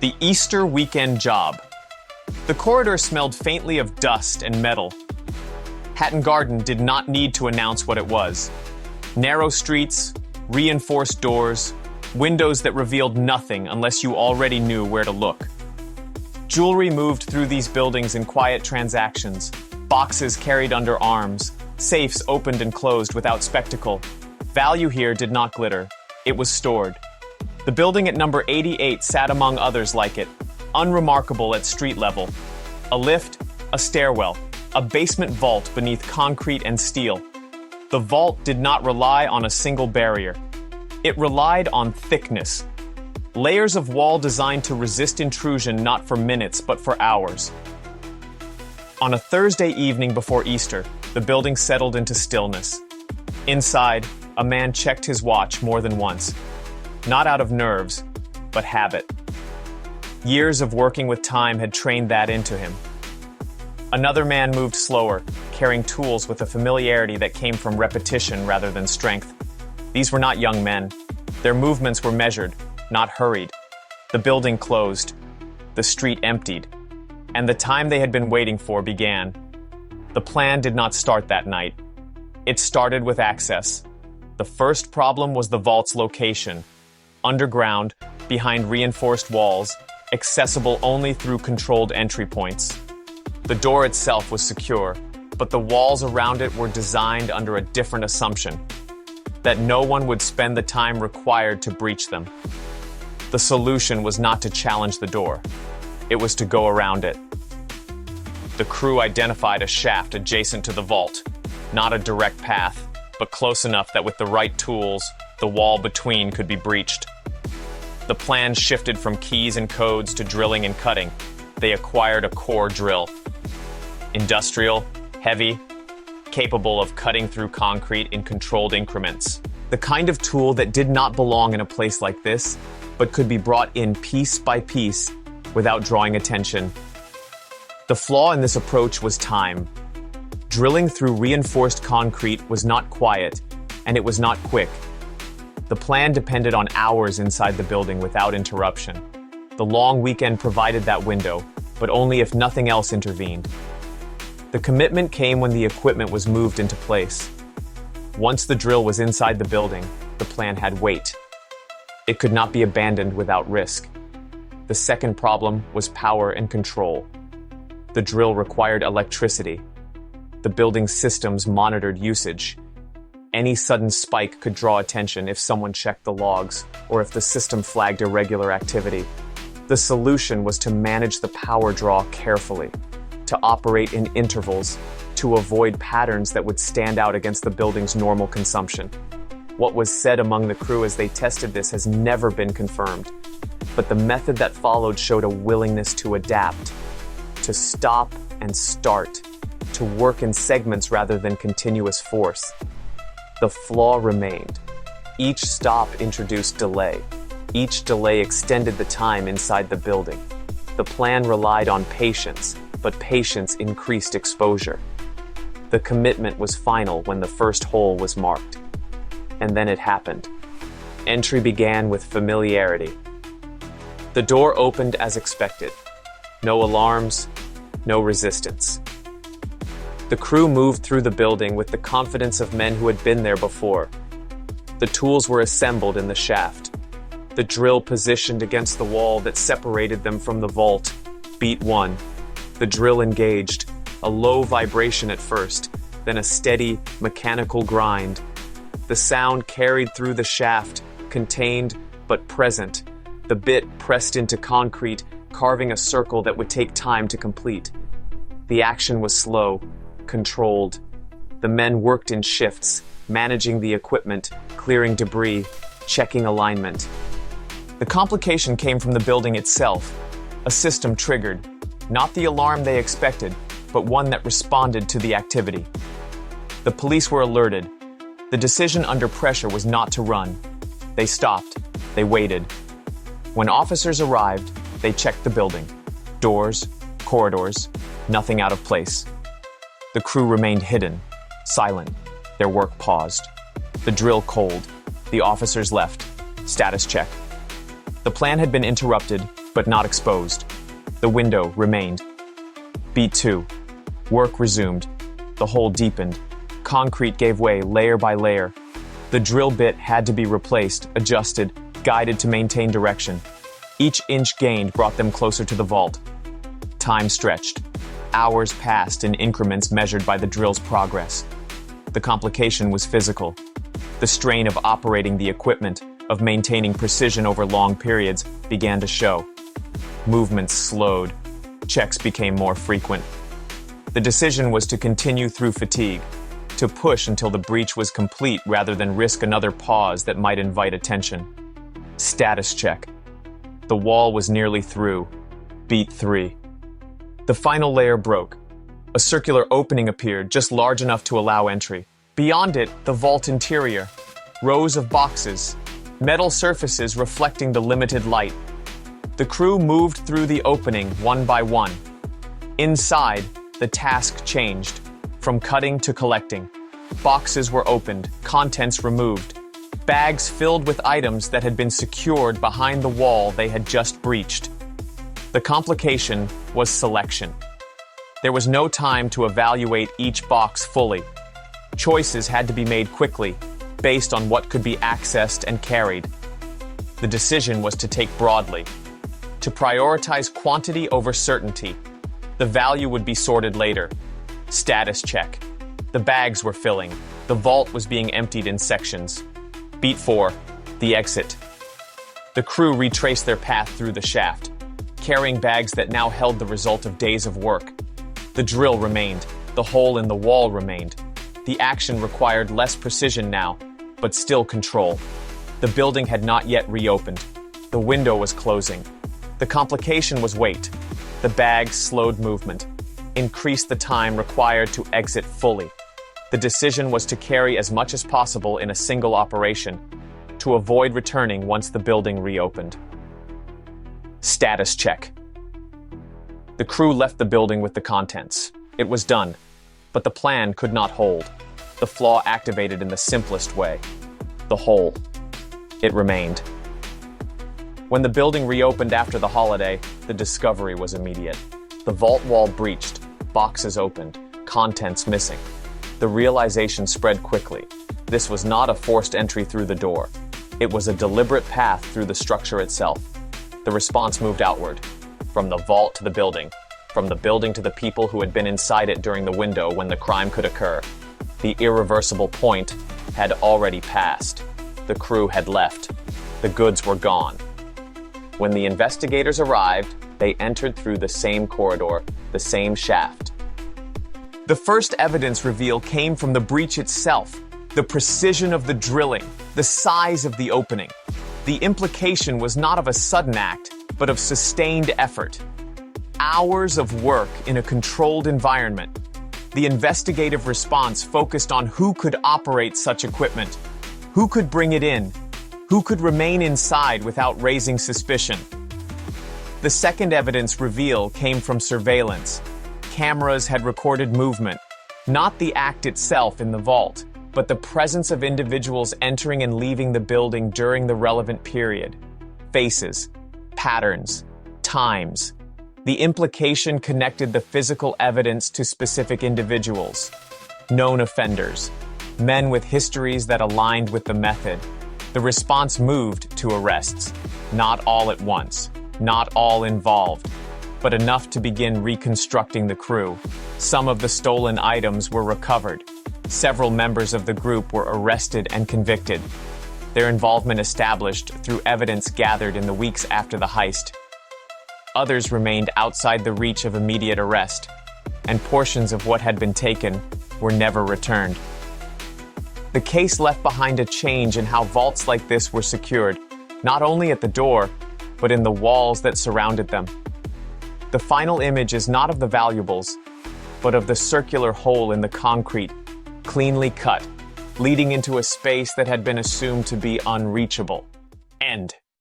The Easter weekend job. The corridor smelled faintly of dust and metal. Hatton Garden did not need to announce what it was. Narrow streets, reinforced doors, windows that revealed nothing unless you already knew where to look. Jewelry moved through these buildings in quiet transactions, boxes carried under arms, safes opened and closed without spectacle. Value here did not glitter. It was stored. The building at number 88 sat among others like it, unremarkable at street level. A lift, a stairwell, a basement vault beneath concrete and steel. The vault did not rely on a single barrier. It relied on thickness. Layers of wall designed to resist intrusion not for minutes but for hours. On a Thursday evening before Easter, the building settled into stillness. Inside, a man checked his watch more than once. Not out of nerves, but habit. Years of working with time had trained that into him. Another man moved slower, carrying tools with a familiarity that came from repetition rather than strength. These were not young men. Their movements were measured, not hurried. The building closed. The street emptied. And the time they had been waiting for began. The plan did not start that night. It started with access. The first problem was the vault's location. Underground, behind reinforced walls, accessible only through controlled entry points. The door itself was secure, but the walls around it were designed under a different assumption, that no one would spend the time required to breach them. The solution was not to challenge the door. It was to go around it. The crew identified a shaft adjacent to the vault, not a direct path, but close enough that with the right tools, the wall between could be breached. The plan shifted from keys and codes to drilling and cutting. They acquired a core drill. Industrial, heavy, capable of cutting through concrete in controlled increments. The kind of tool that did not belong in a place like this, but could be brought in piece by piece without drawing attention. The flaw in this approach was time. Drilling through reinforced concrete was not quiet, and it was not quick. The plan depended on hours inside the building without interruption. The long weekend provided that window, but only if nothing else intervened. The commitment came when the equipment was moved into place. Once the drill was inside the building, the plan had weight. It could not be abandoned without risk. The second problem was power and control. The drill required electricity. The building's systems monitored usage. Any sudden spike could draw attention if someone checked the logs or if the system flagged irregular activity. The solution was to manage the power draw carefully, to operate in intervals, to avoid patterns that would stand out against the building's normal consumption. What was said among the crew as they tested this has never been confirmed, but the method that followed showed a willingness to adapt, to stop and start, to work in segments rather than continuous force. The flaw remained. Each stop introduced delay. Each delay extended the time inside the building. The plan relied on patience, but patience increased exposure. The commitment was final when the first hole was marked. And then it happened. Entry began with familiarity. The door opened as expected. No alarms, no resistance. The crew moved through the building with the confidence of men who had been there before. The tools were assembled in the shaft. The drill positioned against the wall that separated them from the vault. Beat 1. The drill engaged. A low vibration at first, then a steady, mechanical grind. The sound carried through the shaft, contained but present. The bit pressed into concrete, carving a circle that would take time to complete. The action was slow, controlled. The men worked in shifts, managing the equipment, clearing debris, checking alignment. The complication came from the building itself. A system triggered, not the alarm they expected, but one that responded to the activity. The police were alerted. The decision under pressure was not to run. They stopped. They waited. When officers arrived, they checked the building. Doors, corridors, nothing out of place. The crew remained hidden, silent. Their work paused. The drill cold. The officers left. Status check. The plan had been interrupted, but not exposed. The window remained. Beat 2. Work resumed. The hole deepened. Concrete gave way layer by layer. The drill bit had to be replaced, adjusted, guided to maintain direction. Each inch gained brought them closer to the vault. Time stretched. Hours passed in increments measured by the drill's progress. The complication was physical. The strain of operating the equipment, of maintaining precision over long periods, began to show. Movements slowed. Checks became more frequent. The decision was to continue through fatigue, to push until the breach was complete rather than risk another pause that might invite attention. Status check. The wall was nearly through. Beat 3. The final layer broke. A circular opening appeared, just large enough to allow entry. Beyond it, the vault interior. Rows of boxes. Metal surfaces reflecting the limited light. The crew moved through the opening one by one. Inside, the task changed. From cutting to collecting. Boxes were opened, contents removed. Bags filled with items that had been secured behind the wall they had just breached. The complication was selection. There was no time to evaluate each box fully. Choices had to be made quickly, based on what could be accessed and carried. The decision was to take broadly, to prioritize quantity over certainty. The value would be sorted later. Status check. The bags were filling. The vault was being emptied in sections. Beat 4. The exit. The crew retraced their path through the shaft, carrying bags that now held the result of days of work. The drill remained. The hole in the wall remained. The action required less precision now, but still control. The building had not yet reopened. The window was closing. The complication was weight. The bags slowed movement, increased the time required to exit fully. The decision was to carry as much as possible in a single operation, to avoid returning once the building reopened. Status check. The crew left the building with the contents. It was done, but the plan could not hold. The flaw activated in the simplest way. The hole. It remained. When the building reopened after the holiday, the discovery was immediate. The vault wall breached, boxes opened, contents missing. The realization spread quickly. This was not a forced entry through the door. It was a deliberate path through the structure itself. The response moved outward, from the vault to the building, from the building to the people who had been inside it during the window when the crime could occur. The irreversible point had already passed. The crew had left. The goods were gone. When the investigators arrived, they entered through the same corridor, the same shaft. The first evidence reveal came from the breach itself, the precision of the drilling, the size of the opening. The implication was not of a sudden act, but of sustained effort. Hours of work in a controlled environment. The investigative response focused on who could operate such equipment, who could bring it in, who could remain inside without raising suspicion. The second evidence reveal came from surveillance. Cameras had recorded movement, not the act itself in the vault, but the presence of individuals entering and leaving the building during the relevant period. Faces, patterns, times. The implication connected the physical evidence to specific individuals, known offenders, men with histories that aligned with the method. The response moved to arrests, not all at once, not all involved, but enough to begin reconstructing the crew. Some of the stolen items were recovered. Several members of the group were arrested and convicted. Their involvement established through evidence gathered in the weeks after the heist. Others remained outside the reach of immediate arrest, and portions of what had been taken were never returned. The case left behind a change in how vaults like this were secured, not only at the door, but in the walls that surrounded them. The final image is not of the valuables, but of the circular hole in the concrete, cleanly cut, leading into a space that had been assumed to be unreachable. End.